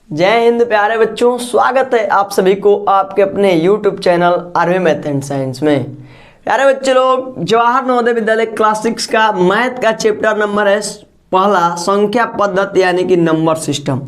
जय हिंद प्यारे बच्चों, स्वागत है आप सभी को आपके अपने YouTube channel RV math and science में। प्यारे बच्चे लोग, जवाहर नवोदय विद्यालय क्लास 6 का मैथ का चैप्टर नंबर है पहला, संख्या पद्धति यानी कि नंबर सिस्टम।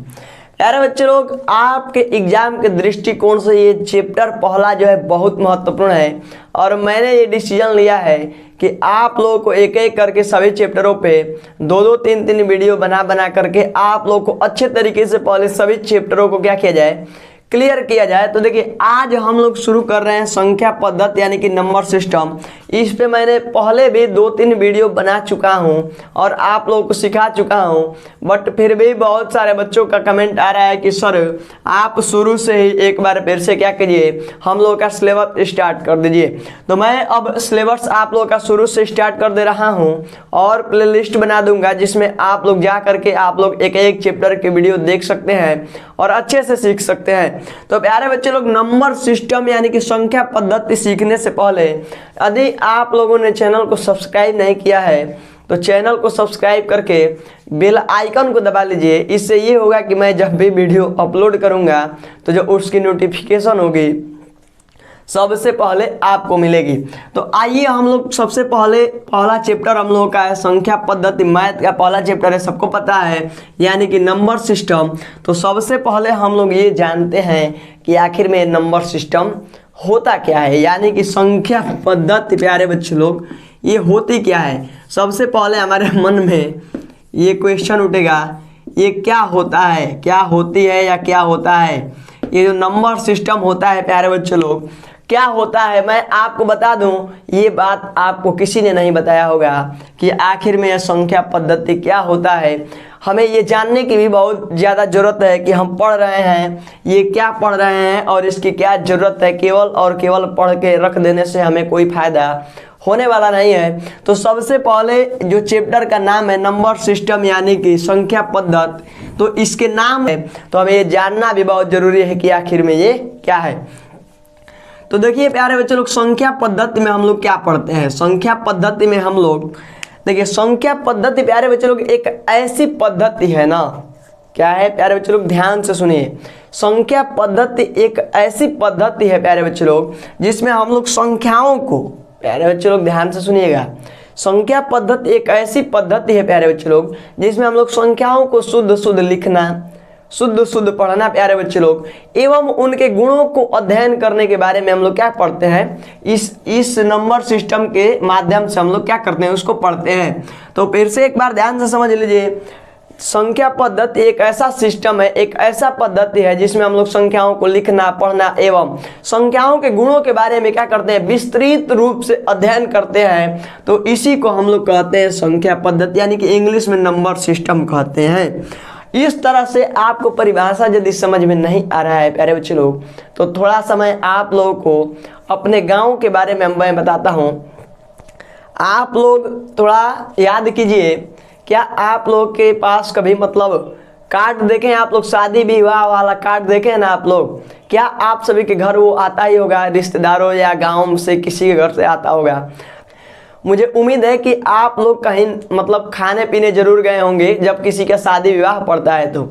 प्यारे बच्चे लोग, आपके एग्जाम के दृष्टिकोण से ये चैप्टर पहला जो है बहुत महत्वपूर्ण है और मैंने ये डिसीजन लिया है कि आप लोगों को एक एक करके सभी चैप्टरों पे दो दो तीन तीन वीडियो बना करके आप लोगों को अच्छे तरीके से पहले सभी चैप्टरों को क्या किया जाए, क्लियर किया जाए। तो देखिए, आज हम लोग शुरू कर रहे हैं संख्या पद्धति यानी कि नंबर सिस्टम। इस पे मैंने पहले भी दो तीन वीडियो बना चुका हूं और आप लोगों को सिखा चुका हूं, बट फिर भी बहुत सारे बच्चों का कमेंट आ रहा है कि सर आप शुरू से ही एक बार फिर से क्या कीजिए, हम लोगों का सिलेबस स्टार्ट कर दीजिए। तो मैं अब सिलेबस आप लोगों का शुरू से स्टार्ट कर दे रहा हूँ और प्ले लिस्ट बना दूंगा जिसमें आप लोग जा करके आप लोग एक एक चैप्टर के वीडियो देख सकते हैं और अच्छे से सीख सकते हैं। तो प्यारे बच्चे लोग, नंबर सिस्टम यानी कि संख्या पद्धति सीखने से पहले यदि आप लोगों ने चैनल को सब्सक्राइब नहीं किया है तो चैनल को सब्सक्राइब करके बेल आइकन को दबा लीजिए। इससे ये होगा कि मैं जब भी वीडियो अपलोड करूंगा तो जो उसकी नोटिफिकेशन होगी सबसे पहले आपको मिलेगी। तो आइए हम लोग सबसे पहले पहला चैप्टर हम लोगों का है संख्या पद्धति, मैथ का पहला चैप्टर है, सबको पता है, यानी कि नंबर सिस्टम। तो सबसे पहले हम लोग ये जानते हैं कि आखिर में नंबर सिस्टम होता क्या है, यानी कि संख्या पद्धति। प्यारे बच्चे लोग, ये होती क्या है? सबसे पहले हमारे मन में ये क्वेश्चन उठेगा, ये क्या होता है, क्या होती है या क्या होता है? ये जो नंबर सिस्टम होता है प्यारे बच्चे लोग, क्या होता है? मैं आपको बता दूं, ये बात आपको किसी ने नहीं बताया होगा कि आखिर में यह संख्या पद्धति क्या होता है। हमें ये जानने की भी बहुत ज़्यादा ज़रूरत है कि हम पढ़ रहे हैं, ये क्या पढ़ रहे हैं और इसकी क्या ज़रूरत है। केवल और केवल पढ़ के रख देने से हमें कोई फ़ायदा होने वाला नहीं है। तो सबसे पहले जो चैप्टर का नाम है नंबर सिस्टम यानी कि संख्या पद्धति, तो इसके नाम है तो हमें ये जानना भी बहुत ज़रूरी है कि आखिर में ये क्या है। तो देखिए प्यारे बच्चे लोग, संख्या पद्धति में हम लोग क्या पढ़ते हैं? संख्या पद्धति में हम लोग देखिए, संख्या पद्धति प्यारे बच्चे लोग एक ऐसी पद्धति है ना, क्या है प्यारे बच्चे लोग, ध्यान से सुनिए। संख्या पद्धति एक ऐसी पद्धति है प्यारे बच्चे लोग जिसमें हम लोग संख्याओं को, प्यारे बच्चे लोग ध्यान से सुनिएगा, संख्या पद्धति एक ऐसी पद्धति है प्यारे बच्चे लोग जिसमें हम लोग संख्याओं को शुद्ध शुद्ध लिखना, शुद्ध शुद्ध पढ़ना प्यारे बच्चे लोग, एवं उनके गुणों को अध्ययन करने के बारे में हम लोग क्या पढ़ते हैं, इस नंबर सिस्टम के माध्यम से हम लोग क्या करते हैं, उसको पढ़ते हैं। तो फिर से एक बार ध्यान से समझ लीजिए, संख्या पद्धति एक ऐसा सिस्टम है, एक ऐसा पद्धति है जिसमें हम लोग संख्याओं को लिखना, पढ़ना एवं संख्याओं के गुणों के बारे में क्या करते हैं, विस्तृत रूप से अध्ययन करते हैं। तो इसी को हम लोग कहते हैं संख्या पद्धति, यानी कि इंग्लिश में नंबर सिस्टम कहते हैं। इस तरह से आपको परिभाषा यदि समझ में नहीं आ रहा है प्यारे बच्चे लोग, तो थोड़ा समय आप लोगों को अपने गांव के बारे में मैं बताता हूं। आप लोग थोड़ा याद कीजिए, क्या आप लोग के पास कभी मतलब कार्ड देखें आप लोग, शादी विवाह वाला कार्ड देखें ना आप लोग? क्या आप सभी के घर वो आता ही होगा, रिश्तेदारों या गाँव से किसी के घर से आता होगा? मुझे उम्मीद है कि आप लोग कहीं मतलब खाने पीने जरूर गए होंगे जब किसी का शादी विवाह पड़ता है, तो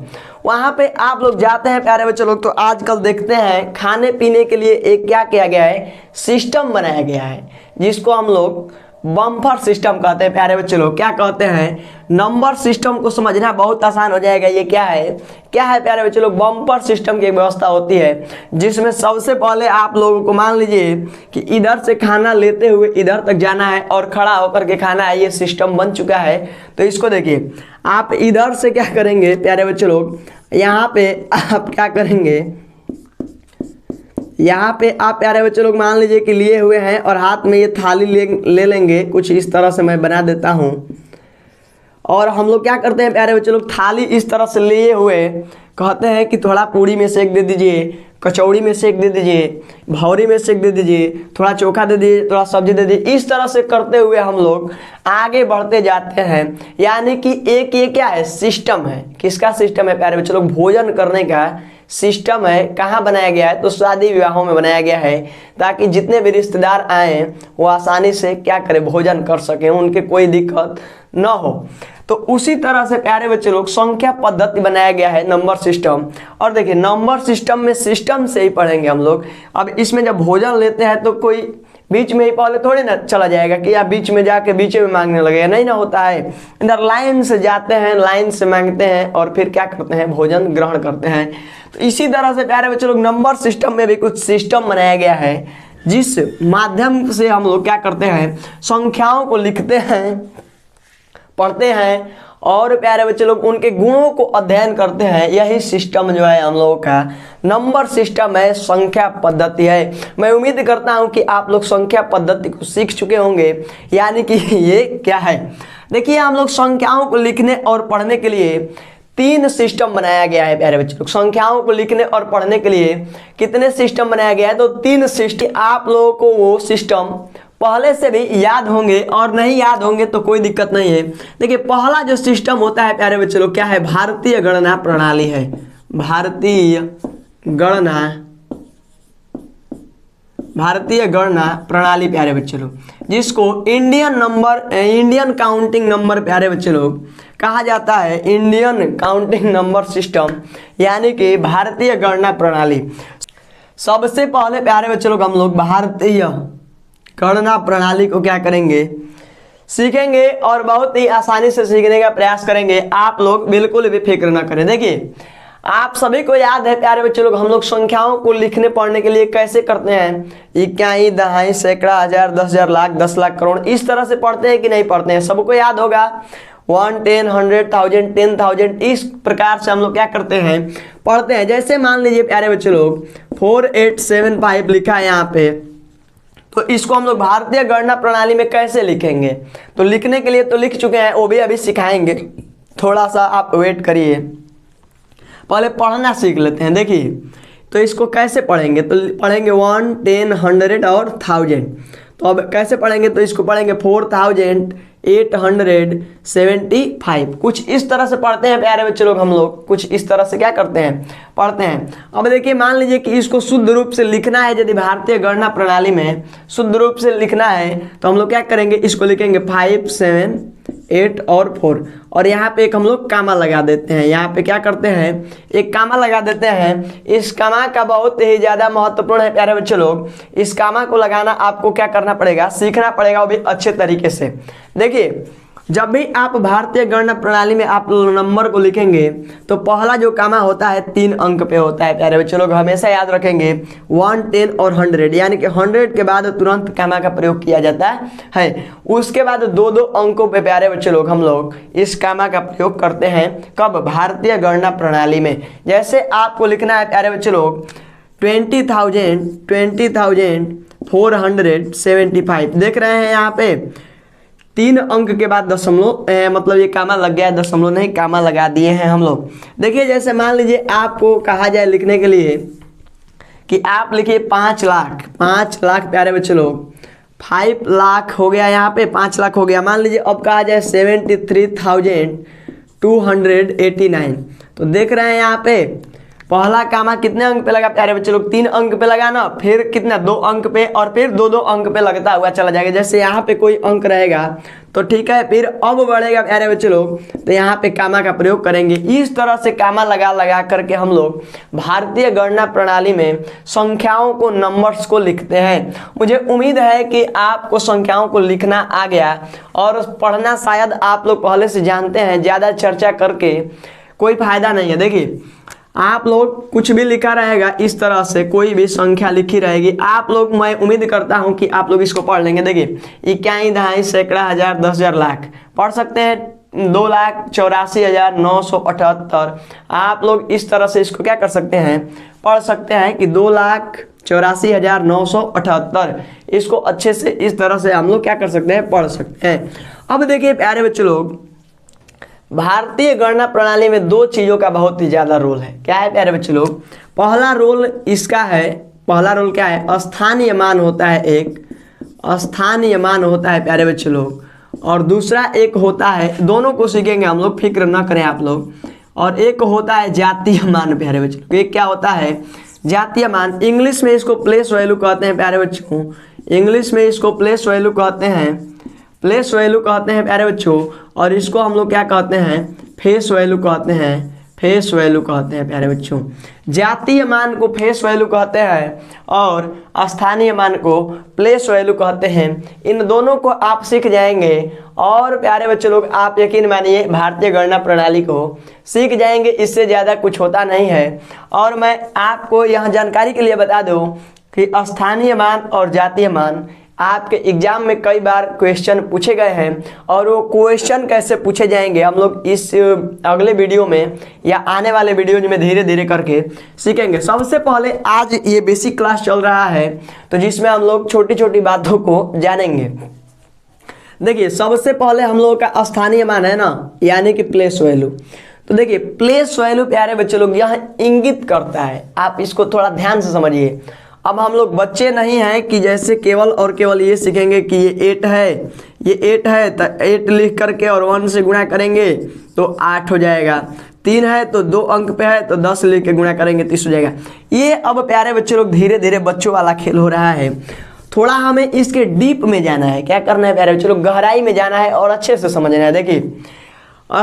वहाँ पे आप लोग जाते हैं प्यारे बच्चे लोग। तो आजकल देखते हैं खाने पीने के लिए एक क्या किया गया है, सिस्टम बनाया गया है जिसको हम लोग बम्पर सिस्टम कहते हैं। प्यारे बच्चे लोग, क्या कहते हैं, नंबर सिस्टम को समझना बहुत आसान हो जाएगा। ये क्या है, क्या है प्यारे बच्चे लोग, बम्पर सिस्टम की व्यवस्था होती है जिसमें सबसे पहले आप लोगों को मान लीजिए कि इधर से खाना लेते हुए इधर तक जाना है और खड़ा होकर के खाना है, ये सिस्टम बन चुका है। तो इसको देखिए, आप इधर से क्या करेंगे प्यारे बच्चे लोग, यहाँ पे आप क्या करेंगे, यहाँ पे आप प्यारे बच्चे लोग मान लीजिए कि लिए हुए हैं और हाथ में ये थाली ले लेंगे, कुछ इस तरह से मैं बना देता हूँ। और हम लोग क्या करते हैं प्यारे बच्चे लोग, थाली इस तरह से लिए हुए कहते हैं कि थोड़ा पूड़ी में सेक दे दीजिए, कचौड़ी में सेक दे दीजिए, भौरी में सेक दे दीजिए, थोड़ा चोखा दे दीजिए, थोड़ा सब्जी दे दीजिए। इस तरह से करते हुए हम लोग आगे बढ़ते जाते हैं। यानी कि एक ये क्या है, सिस्टम है। किसका सिस्टम है प्यारे बच्चे लोग? भोजन करने का सिस्टम है। कहाँ बनाया गया है? तो शादी विवाहों में बनाया गया है, ताकि जितने भी रिश्तेदार आए वो आसानी से क्या करें, भोजन कर सकें, उनके कोई दिक्कत न हो। तो उसी तरह से प्यारे बच्चे लोग संख्या पद्धति बनाया गया है नंबर सिस्टम। और देखिए नंबर सिस्टम में सिस्टम से ही पढ़ेंगे हम लोग। अब इसमें जब भोजन लेते हैं तो कोई बीच में ही पहले थोड़ी ना चला जाएगा कि आप बीच में जाके बीच में मांगने लगेगा, नहीं ना होता है। इधर लाइन से जाते हैं, लाइन से मांगते हैं और फिर क्या करते हैं, भोजन ग्रहण करते हैं। तो इसी तरह से प्यारे बच्चे लोग नंबर सिस्टम में भी कुछ सिस्टम बनाया गया है जिस माध्यम से हम लोग क्या करते हैं, संख्याओं को लिखते हैं, पढ़ते हैं और प्यारे बच्चे लोग उनके गुणों को अध्ययन करते हैं। यही सिस्टम जो है हम लोगों का नंबर सिस्टम है, संख्या पद्धति है। मैं उम्मीद करता हूं कि आप लोग संख्या पद्धति को सीख चुके होंगे, यानी कि ये क्या है। देखिए हम लोग संख्याओं को लिखने और पढ़ने के लिए 3 सिस्टम बनाया गया है प्यारे बच्चे लोग। संख्याओं को लिखने और पढ़ने के लिए कितने सिस्टम बनाया गया है, तो 3 सिस्टम। आप लोगों को वो सिस्टम पहले से भी याद होंगे और नहीं याद होंगे तो कोई दिक्कत नहीं है। देखिए पहला जो सिस्टम होता है प्यारे बच्चे लोग क्या है, भारतीय गणना प्रणाली है। भारतीय गणना प्रणाली प्यारे बच्चे लोग, जिसको इंडियन काउंटिंग नंबर प्यारे बच्चे लोग कहा जाता है। इंडियन काउंटिंग नंबर सिस्टम यानी कि भारतीय गणना प्रणाली। सबसे पहले प्यारे बच्चे लोग हम लोग भारतीय गणना प्रणाली को क्या करेंगे, सीखेंगे और बहुत ही आसानी से सीखने का प्रयास करेंगे। आप लोग बिल्कुल भी फिक्र ना करें। देखिए आप सभी को याद है प्यारे बच्चे लोग, हम लोग संख्याओं को लिखने पढ़ने के लिए कैसे करते हैं, इकाई, दहाई, सैकड़ा, हजार, 10,000, लाख, 10 लाख, करोड़, इस तरह से पढ़ते हैं कि नहीं पढ़ते हैं, सबको याद होगा। 1, 10, 100, 1000, 10,000, इस प्रकार से हम लोग क्या करते हैं, पढ़ते हैं। जैसे मान लीजिए प्यारे बच्चे लोग 4875 लिखा है यहाँ पे, तो इसको हम लोग भारतीय गणना प्रणाली में कैसे लिखेंगे, तो लिखने के लिए तो लिख चुके हैं, वो भी अभी सिखाएंगे, थोड़ा सा आप वेट करिए, पहले पढ़ना सीख लेते हैं। देखिए तो इसको कैसे पढ़ेंगे, तो पढ़ेंगे 1, 10, 100 और 1000। तो अब कैसे पढ़ेंगे, तो इसको पढ़ेंगे 4875, कुछ इस तरह से पढ़ते हैं प्यारे बच्चे लोग। हम लोग कुछ इस तरह से क्या करते हैं, पढ़ते हैं। अब देखिए मान लीजिए कि इसको शुद्ध रूप से लिखना है, यदि भारतीय गणना प्रणाली में शुद्ध रूप से लिखना है तो हम लोग क्या करेंगे, इसको लिखेंगे 5, 7, 8 और 4 और यहाँ पे एक हम लोग कामा लगा देते हैं। यहाँ पे क्या करते हैं, एक कामा लगा देते हैं। इस कामा का बहुत ही ज़्यादा महत्वपूर्ण है प्यारे बच्चे लोग। इस कामा को लगाना आपको क्या करना पड़ेगा, सीखना पड़ेगा, वो भी अच्छे तरीके से। देखिए जब भी आप भारतीय गणना प्रणाली में आप नंबर को लिखेंगे तो पहला जो कामा होता है 3 अंक पे होता है प्यारे बच्चे लोग, हमेशा याद रखेंगे। 1, 10 और 100 यानी कि 100 के बाद तुरंत कामा का प्रयोग किया जाता है। उसके बाद 2-2 अंकों पे प्यारे बच्चे लोग हम लोग इस कामा का प्रयोग करते हैं। कब, भारतीय गणना प्रणाली में। जैसे आपको लिखना है प्यारे बच्चे लोग 20,475, देख रहे हैं यहाँ पे 3 अंक के बाद दशमलव, मतलब ये कामा लग गया है, दशमलव नहीं कामा लगा दिए हैं हम लोग। देखिए जैसे मान लीजिए आपको कहा जाए लिखने के लिए कि आप लिखिए 5 लाख, 5 लाख प्यारे बच्चे लोग, 5 लाख हो गया, यहाँ पे 5 लाख हो गया। मान लीजिए अब कहा जाए 73,289, तो देख रहे हैं यहाँ पे पहला कामा कितने अंक पे लगा प्यारे बच्चे लोग, 3 अंक पे लगा ना, फिर कितना 2 अंक पे और फिर 2-2 अंक पे लगता हुआ चला जाएगा। जैसे यहाँ पे कोई अंक रहेगा तो ठीक है, फिर अब बढ़ेगा प्यारे बच्चे लोग तो यहाँ पे कामा का प्रयोग करेंगे। इस तरह से कामा लगा करके हम लोग भारतीय गणना प्रणाली में संख्याओं को, नंबर्स को लिखते हैं। मुझे उम्मीद है कि आपको संख्याओं को लिखना आ गया और पढ़ना शायद आप लोग पहले से जानते हैं। ज़्यादा चर्चा करके कोई फायदा नहीं है। देखिए आप लोग कुछ भी लिखा रहेगा, इस तरह से कोई भी संख्या लिखी रहेगी, आप लोग, मैं उम्मीद करता हूं कि आप लोग इसको पढ़ लेंगे। देखिए इकाई, दहाई, सैकड़ा, हजार, 10,000, लाख पढ़ सकते हैं। 2,84,978 आप लोग इस तरह से इसको क्या कर सकते हैं, पढ़ सकते हैं कि 2,84,978 इसको अच्छे से इस तरह से हम लोग क्या कर सकते हैं, पढ़ सकते हैं। अब देखिए प्यारे बच्चे लोग, भारतीय गणना प्रणाली में 2 चीज़ों का बहुत ही ज़्यादा रोल है। क्या है प्यारे बच्चे लोग, पहला रोल इसका है, पहला रोल क्या है, स्थानीय मान होता है, एक स्थानीय मान होता है प्यारे बच्चे लोग, और दूसरा एक होता है, दोनों को सीखेंगे हम लोग, फिक्र ना करें आप लोग, और एक होता है जातीय मान प्यारे बच्चे लोग। एक क्या होता है, जातीय मान, इंग्लिश में इसको प्लेस वैल्यू कहते हैं प्यारे बच्चों, इंग्लिश में इसको प्लेस वैल्यू कहते हैं, प्लेस वैल्यू कहते हैं प्यारे बच्चों। और इसको हम लोग क्या कहते हैं, फेस वैल्यू कहते हैं, फेस वैल्यू कहते हैं प्यारे बच्चों। जातीय मान को फेस वैल्यू कहते हैं और स्थानीय मान को प्लेस वैल्यू कहते हैं। इन दोनों को आप सीख जाएंगे और प्यारे बच्चों लोग आप यकीन मानिए भारतीय गणना प्रणाली को सीख जाएंगे, इससे ज़्यादा कुछ होता नहीं है। और मैं आपको यहाँ जानकारी के लिए बता दूँ कि स्थानीय मान और जातीय मान आपके एग्जाम में कई बार क्वेश्चन पूछे गए हैं और वो क्वेश्चन कैसे पूछे जाएंगे हम लोग इस अगले वीडियो में या आने वाले वीडियोज में धीरे धीरे करके सीखेंगे। सबसे पहले आज ये बेसिक क्लास चल रहा है तो जिसमें हम लोग छोटी छोटी बातों को जानेंगे। देखिए सबसे पहले हम लोगों का स्थानीय मान है ना, यानी कि प्लेस वैल्यू। तो देखिए प्लेस वैल्यू प्यारे बच्चे लोग यहाँ इंगित करता है, आप इसको थोड़ा ध्यान से समझिए। अब हम लोग बच्चे नहीं हैं कि जैसे केवल और केवल ये सीखेंगे कि ये 8 है, ये 8 है तो 8 लिख करके और 1 से गुणा करेंगे तो 8 हो जाएगा। 3 है तो 2 अंक पे है तो 10 लिख के गुणा करेंगे 30 हो जाएगा। ये अब प्यारे बच्चे लोग धीरे धीरे बच्चों वाला खेल हो रहा है। थोड़ा हमें इसके डीप में जाना है, क्या करना है प्यारे बच्चे लोग, गहराई में जाना है और अच्छे से समझना है। देखिए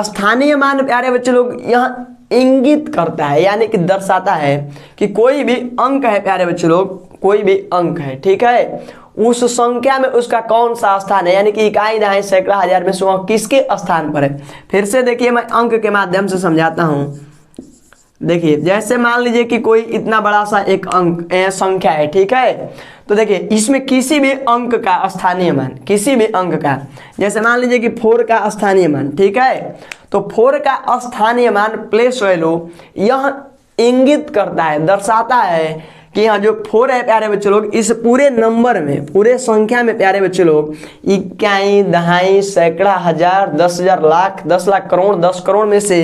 स्थानीय मान प्यारे बच्चे लोग यहाँ इंगित करता है, यानी कि दर्शाता है कि कोई भी अंक है प्यारे बच्चे लोग, कोई भी अंक है, ठीक है, उस संख्या में उसका कौन सा स्थान है, यानी कि इकाई, दहाई, सैकड़ा, हजार में से किसके स्थान पर है। फिर से देखिए मैं अंक के माध्यम से समझाता हूँ। देखिए जैसे मान लीजिए कि कोई इतना बड़ा सा एक अंक संख्या है, ठीक है, तो देखिए इसमें किसी भी अंक का स्थानीय मान, किसी भी अंक का, जैसे मान लीजिए कि 4 का स्थानीय मान, ठीक है, तो 4 का स्थानीय मान प्लेस वैल्यू यह इंगित करता है, दर्शाता है कि यहाँ जो 4 है प्यारे बच्चे लोग, इस पूरे नंबर में, पूरे संख्या में प्यारे बच्चे लोग इकाई, दहाई, सैकड़ा, हजार, 10,000, लाख, 10 लाख, करोड़, 10 करोड़ में से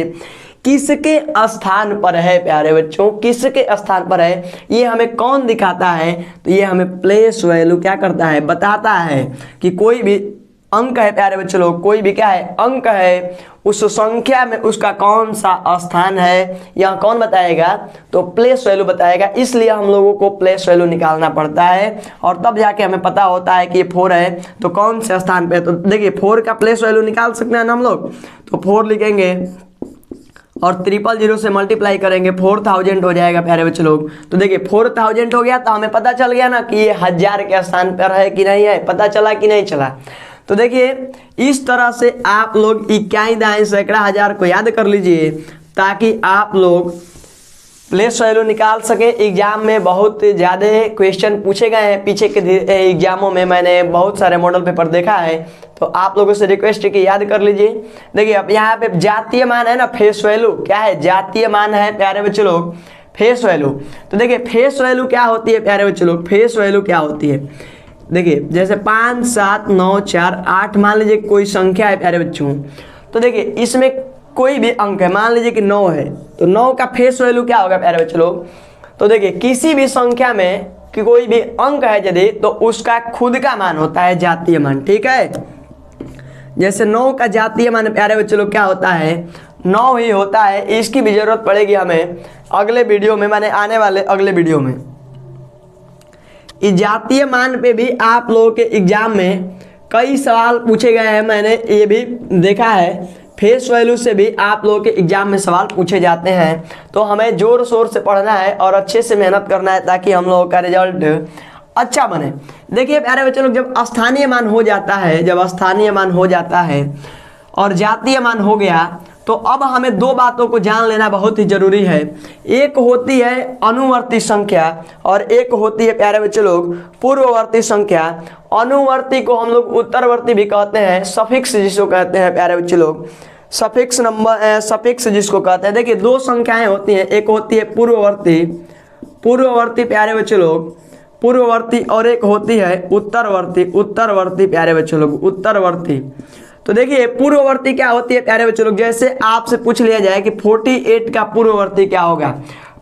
किसके स्थान पर है प्यारे बच्चों, किसके स्थान पर है, ये हमें कौन दिखाता है, तो ये हमें प्लेस वैल्यू क्या करता है, बताता है कि कोई भी अंक है प्यारे बच्चे लोग, कोई भी क्या है, अंक है, उस संख्या में उसका कौन सा स्थान है, यहाँ कौन बताएगा, तो प्लेस वैल्यू बताएगा। इसलिए हम लोगों को प्लेस वैल्यू निकालना पड़ता है और तब जाके हमें पता होता है कि ये 4 है तो कौन से स्थान पे है। तो देखिए 4 का प्लेस वैल्यू निकाल सकते हैं ना हम लोग, तो 4 लिखेंगे और 000 से मल्टीप्लाई करेंगे, 4000 हो जाएगा प्यारे बच्चे लोग। तो देखिए 4000 हो गया तो हमें पता चल गया ना कि ये 1000 के स्थान पर है कि नहीं है, पता चला कि नहीं चला। तो देखिए इस तरह से आप लोग इकाई, दहाई, सैकड़ा, हजार को याद कर लीजिए ताकि आप लोग प्लेस वैल्यू निकाल सके। एग्जाम में बहुत ज़्यादा क्वेश्चन पूछे गए हैं पीछे के एग्जामों में, मैंने बहुत सारे मॉडल पेपर देखा है, तो आप लोगों से रिक्वेस्ट है कि याद कर लीजिए। देखिए अब यहाँ पे जातीय मान है ना, फेस वैल्यू क्या है, जातीय मान है प्यारे बच्चे लोग, फेस वैल्यू। तो देखिए फेस वैल्यू क्या होती है प्यारे बच्चे लोग, फेस वैल्यू क्या होती है, देखिए जैसे 5, 7, 9, 4, 8 मान लीजिए कोई संख्या है प्यारे बच्चों, तो देखिए इसमें कोई भी अंक है, मान लीजिए कि 9 है, तो 9 का फेस वैल्यू क्या होगा प्यारे बच्चे लोग, तो देखिए किसी भी संख्या में कि कोई भी अंक है यदि, तो उसका खुद का मान होता है जातीय मान, ठीक है। जैसे 9 का जातीय मान प्यारे बच्चे लोग क्या होता है, 9 ही होता है। इसकी भी जरूरत पड़ेगी हमें अगले वीडियो में, माने आने वाले अगले वीडियो में। इस जातीय मान पे भी आप लोगों के एग्जाम में कई सवाल पूछे गए हैं, मैंने ये भी देखा है। फेस वैल्यू से भी आप लोगों के एग्जाम में सवाल पूछे जाते हैं, तो हमें जोर शोर से पढ़ना है और अच्छे से मेहनत करना है ताकि हम लोगों का रिजल्ट अच्छा बने। देखिए प्यारे बच्चे लोग जब स्थानीय मान हो जाता है, जब स्थानीय मान हो जाता है और जातीय मान हो गया, तो अब हमें 2 बातों को जान लेना बहुत ही जरूरी है। एक होती है अनुवर्ती संख्या और एक होती है प्यारे बच्चे लोग पूर्ववर्ती संख्या। अनुवर्ती को हम लोग उत्तरवर्ती भी कहते हैं, सफिक्स जिसको कहते हैं प्यारे बच्चे लोग, सफिक्स नंबर, सफिक्स जिसको कहते हैं। देखिए 2 संख्याएं होती हैं, एक होती है पूर्ववर्ती, पूर्ववर्ती प्यारे बच्चे लोग, पूर्ववर्ती, और एक होती है उत्तरवर्ती, उत्तरवर्ती प्यारे बच्चे लोग, उत्तरवर्ती। तो देखिए पूर्ववर्ती क्या होती है प्यारे बच्चे लोग, जैसे आपसे पूछ लिया जाए कि 48 का पूर्ववर्ती क्या होगा,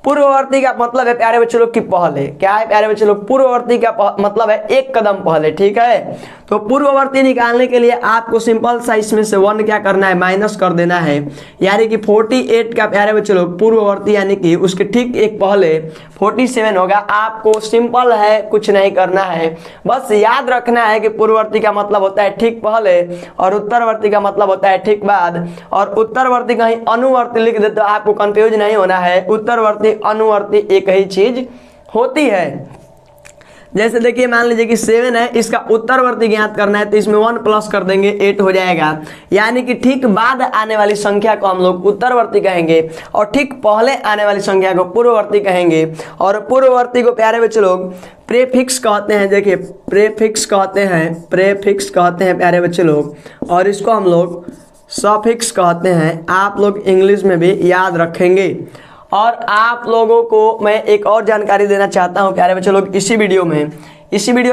पूर्ववर्ती का मतलब है प्यारे बच्चों लोग कि पहले, क्या है प्यारे बच्चों लोग, पूर्ववर्ती का मतलब है एक कदम पहले, ठीक है। तो पूर्ववर्ती निकालने के लिए आपको सिंपल सा इसमें से 1 क्या करना है, माइनस कर देना है, यानी कि 48 का प्यारे बच्चों लोग पूर्ववर्ती यानी कि उसके ठीक एक पहले 47 होगा। आपको सिंपल है, कुछ नहीं करना है, बस याद रखना है कि पूर्ववर्ती का मतलब होता है ठीक पहले और उत्तरवर्ती का मतलब होता है ठीक बाद। और उत्तरवर्ती कहीं अनुवर्ती लिख दे तो आपको कंफ्यूज नहीं होना है, उत्तरवर्ती अनुवर्ती एक ही चीज होती है। जैसे देखिए मान लीजिए कि 7 है, इसका उत्तरवर्ती ज्ञात करना है तो इसमें 1 प्लस कर देंगे 8 हो जाएगा, यानी कि ठीक बाद आने वाली संख्या को हम लोग उत्तरवर्ती कहेंगे और ठीक पहले आने वाली संख्या को पूर्ववर्ती कहेंगे। और पूर्ववर्ती को प्यारे बच्चे लोग प्रेफिक्स कहते हैं, देखिए प्रेफिक्स कहते हैं, प्रेफिक्स कहते हैं प्यारे बच्चे लोग, और इसको हम लोग सफिक्स कहते हैं। आप लोग इंग्लिश में भी याद रखेंगे। और आप लोगों को मैं एक और जानकारी देना चाहता हूं प्यारे बच्चों लोग, इसी वीडियो में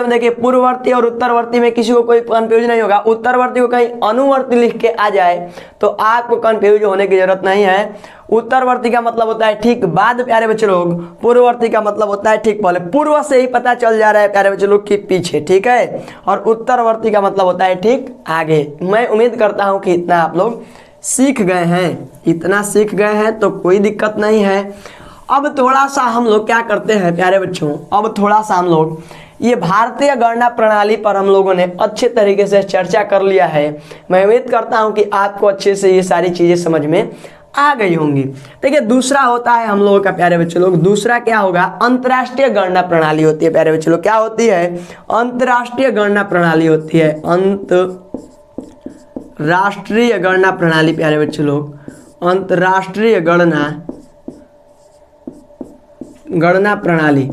देखिए पूर्ववर्ती और उत्तरवर्ती में किसी को कोई कंफ्यूज नहीं होगा। उत्तरवर्ती को कहीं अनुवर्ती लिख के आ जाए तो आपको कंफ्यूज होने की जरूरत नहीं है। उत्तरवर्ती का मतलब होता है ठीक बाद प्यारे बच्चों लोग, पूर्ववर्ती का मतलब होता है ठीक पहले। पूर्व से ही पता चल जा रहा है प्यारे बच्चों लोग कि पीछे, ठीक है। और उत्तरवर्ती का मतलब होता है ठीक आगे। मैं उम्मीद करता हूं कि इतना आप लोग सीख गए हैं, इतना सीख गए हैं तो कोई दिक्कत नहीं है। अब थोड़ा सा हम लोग क्या करते हैं प्यारे बच्चों, अब थोड़ा सा हम लोग ये भारतीय गणना प्रणाली पर हम लोगों ने अच्छे तरीके से चर्चा कर लिया है। मैं उम्मीद करता हूं कि आपको अच्छे से ये सारी चीजें समझ में आ गई होंगी। देखिए दूसरा होता है हम लोगों का प्यारे बच्चों लोग, दूसरा क्या होगा, अंतर्राष्ट्रीय गणना प्रणाली होती है प्यारे बच्चों लोग। क्या होती है, अंतर्राष्ट्रीय गणना प्रणाली होती है, राष्ट्रीय गणना प्रणाली प्यारे बच्चों लोग, अंतर्राष्ट्रीय गणना प्रणाली।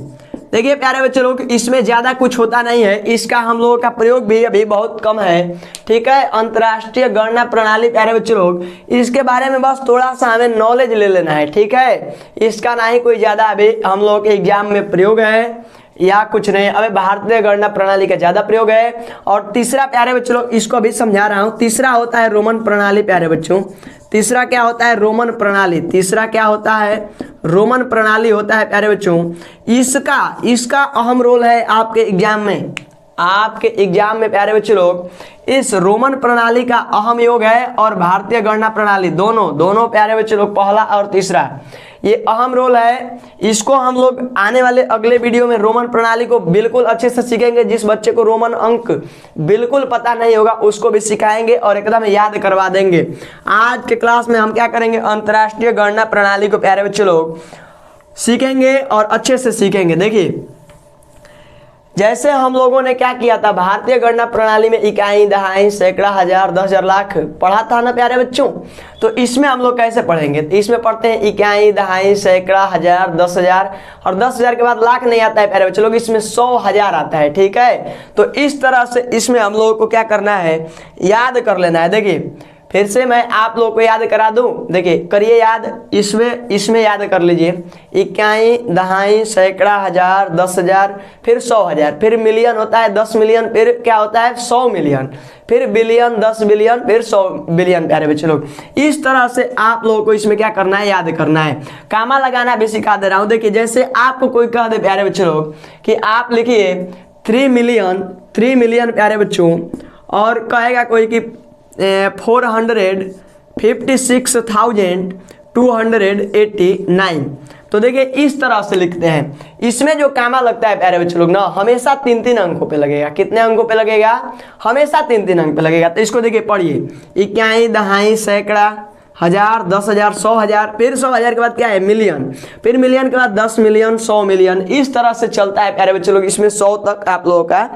देखिए प्यारे बच्चों लोग इसमें ज्यादा कुछ होता नहीं है, इसका हम लोगों का प्रयोग भी अभी बहुत कम है, ठीक है। अंतर्राष्ट्रीय गणना प्रणाली प्यारे बच्चों लोग, इसके बारे में बस थोड़ा सा हमें नॉलेज ले लेना है, ठीक है। इसका ना ही कोई ज्यादा अभी हम लोगों के एग्जाम में प्रयोग है या कुछ नहीं। अबे भारतीय गणना प्रणाली का ज्यादा प्रयोग है। और तीसरा प्यारे बच्चों लोग इसको अभी समझा रहा हूं, तीसरा होता है रोमन प्रणाली प्यारे बच्चों। तीसरा क्या होता है, रोमन प्रणाली। तीसरा क्या होता है, रोमन प्रणाली होता है प्यारे बच्चों। इसका अहम रोल है आपके एग्जाम में, आपके एग्जाम में प्यारे बच्चों लोग इस रोमन प्रणाली का अहम योग है और भारतीय गणना प्रणाली, दोनों प्यारे बच्चों लोग, पहला और तीसरा, ये अहम रोल है। इसको हम लोग आने वाले अगले वीडियो में रोमन प्रणाली को बिल्कुल अच्छे से सीखेंगे। जिस बच्चे को रोमन अंक बिल्कुल पता नहीं होगा उसको भी सिखाएंगे और एकदम याद करवा देंगे। आज के क्लास में हम क्या करेंगे, अंतर्राष्ट्रीय गणना प्रणाली को प्यारे बच्चे लोग सीखेंगे और अच्छे से सीखेंगे। देखिए जैसे हम लोगों ने क्या किया था, भारतीय गणना प्रणाली में इकाई, दहाई, सैकड़ा, हजार, 10,000, लाख पढ़ा था ना प्यारे बच्चों। तो इसमें हम लोग कैसे पढ़ेंगे, तो इसमें पढ़ते हैं इकाई, दहाई, सैकड़ा, हजार, 10,000 और 10,000 के बाद लाख नहीं आता है प्यारे बच्चों लोग, इसमें 100,000 आता है, ठीक है। तो इस तरह से इसमें हम लोगों को क्या करना है, याद कर लेना है। देखिए फिर से मैं आप लोगों को याद करा दूं, देखिए करिए याद, इसमें याद कर लीजिए, इकाई, दहाई, सैकड़ा, हजार, 10,000, फिर 100,000, फिर मिलियन होता है 10 मिलियन, फिर क्या होता है 100 मिलियन, फिर बिलियन, 10 बिलियन, फिर 100 बिलियन प्यारे बच्चे लोग। इस तरह से आप लोगों को इसमें क्या करना है, याद करना है। कामा लगाना भी सिखा दे रहा हूं। देखिए जैसे आपको कोई कह दे प्यारे बच्चे लोग कि आप लिखिए 3 मिलियन प्यारे बच्चों, और कहेगा कोई कि 456,289, तो देखिए इस तरह से लिखते हैं। इसमें जो कामा लगता है प्यारे बच्चे लोग ना, हमेशा 3-3 अंकों पे लगेगा। कितने अंकों पे लगेगा, हमेशा 3-3 अंक पे लगेगा। तो इसको देखिए पढ़िए, इकाई, दहाई, सैकड़ा, हजार, 10,000, 100,000, फिर 100,000 के बाद क्या है, मिलियन, फिर मिलियन के बाद 10 मिलियन, 100 मिलियन, इस तरह से चलता है प्यारे बच्चे लोग। इसमें 100 तक आप लोगों का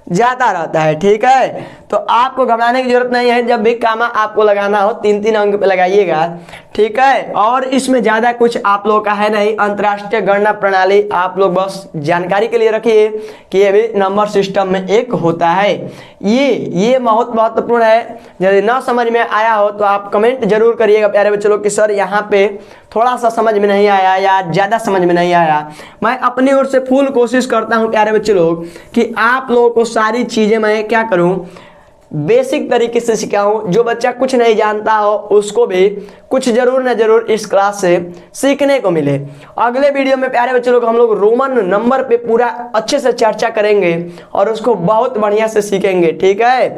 जाता रहता है, ठीक है। तो आपको घबराने की जरूरत नहीं है, जब भी कामा आपको लगाना हो 3-3 अंक पे लगाइएगा, ठीक है। और इसमें ज्यादा कुछ आप लोगों का है नहीं। अंतर्राष्ट्रीय गणना प्रणाली आप लोग बस जानकारी के लिए रखिए कि ये भी नंबर सिस्टम में एक होता है। ये बहुत महत्वपूर्ण है। यदि ना समझ में आया हो तो आप कमेंट जरूर करिएगा प्यारे बच्चों लोग कि सर यहाँ पे थोड़ा सा समझ में नहीं आया या ज्यादा समझ में नहीं आया। मैं अपनी ओर से फुल कोशिश करता हूँ प्यारे बच्चे लोग कि आप लोगों को सारी चीजें मैं क्या करूँ, बेसिक तरीके से सिखाऊं, जो बच्चा कुछ नहीं जानता हो उसको भी कुछ जरूर न जरूर इस क्लास से सीखने को मिले। अगले वीडियो में प्यारे बच्चे लोग हम लोग रोमन नंबर पे पूरा अच्छे से चर्चा करेंगे और उसको बहुत बढ़िया से सीखेंगे, ठीक है।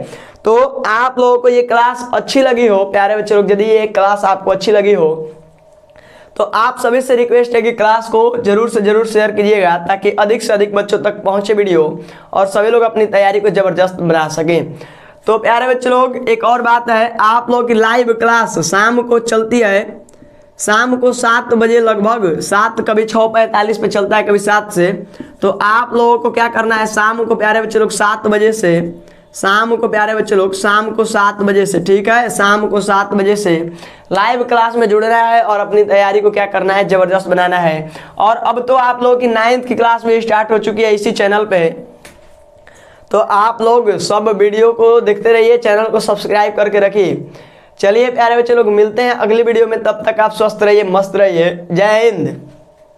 तो आप लोगों को ये क्लास अच्छी लगी हो प्यारे बच्चे लोग, यदि ये क्लास आपको अच्छी लगी हो तो आप सभी से रिक्वेस्ट है कि क्लास को जरूर से जरूर शेयर कीजिएगा, ताकि अधिक से अधिक बच्चों तक पहुंचे वीडियो और सभी लोग अपनी तैयारी को जबरदस्त बना सकें। तो प्यारे बच्चे लोग एक और बात है, आप लोग की लाइव क्लास शाम को चलती है, शाम को 7 बजे लगभग, 7 कभी 6:45 पे चलता है, कभी 7 से। तो आप लोगों को क्या करना है, शाम को प्यारे बच्चे लोग 7 बजे से, शाम को प्यारे बच्चे लोग शाम को 7 बजे से, ठीक है, शाम को 7 बजे से लाइव क्लास में जुड़ना है और अपनी तैयारी को क्या करना है, जबरदस्त बनाना है। और अब तो आप लोगों की 9th की क्लास में स्टार्ट हो चुकी है इसी चैनल पे, तो आप लोग सब वीडियो को देखते रहिए, चैनल को सब्सक्राइब करके रखिए। चलिए प्यारे बच्चे लोग मिलते हैं अगली वीडियो में, तब तक आप स्वस्थ रहिए, मस्त रहिए, जय हिंद।